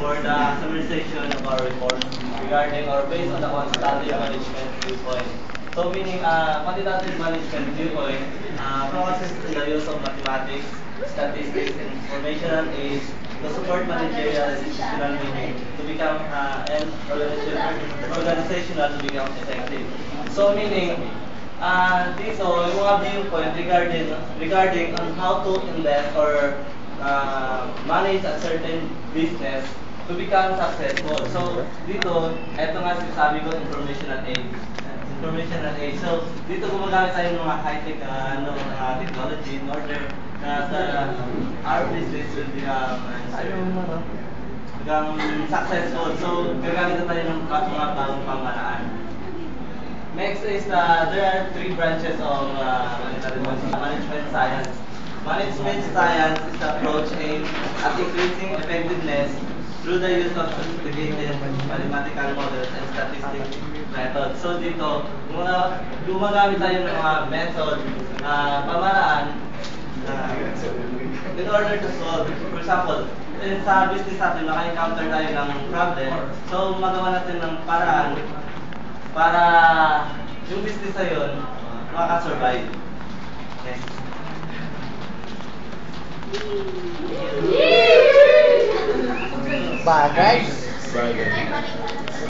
for the summarization of our report regarding or based on the quantitative management viewpoint. So meaning quantitative management viewpoint focuses on the use of mathematics, statistics, and informational aids to support managerial and institutional meaning to become and organizational to become effective. So meaning dito, yung mga viewpoint regarding on how to invest or manage a certain business to become successful. So, dito, eto nga sinasabi ko, informational aid. Informational aid. So, dito gumagamit tayo ng mga high-tech technology in order na our business will become successful. So, gagamit na tayo ng mga bagong pamaraan. Next is there are three branches of management science. Management science is the approach aimed at increasing effectiveness through the use of sophisticated mathematical models and statistical methods. So dito, gumagamit tayo ng mga method, pamaraan in order to solve. For example, sa business natin, maka-encounter tayo ng problem. So magawa natin ng paraan para yung business na yun makasurvive. Next. Bagay.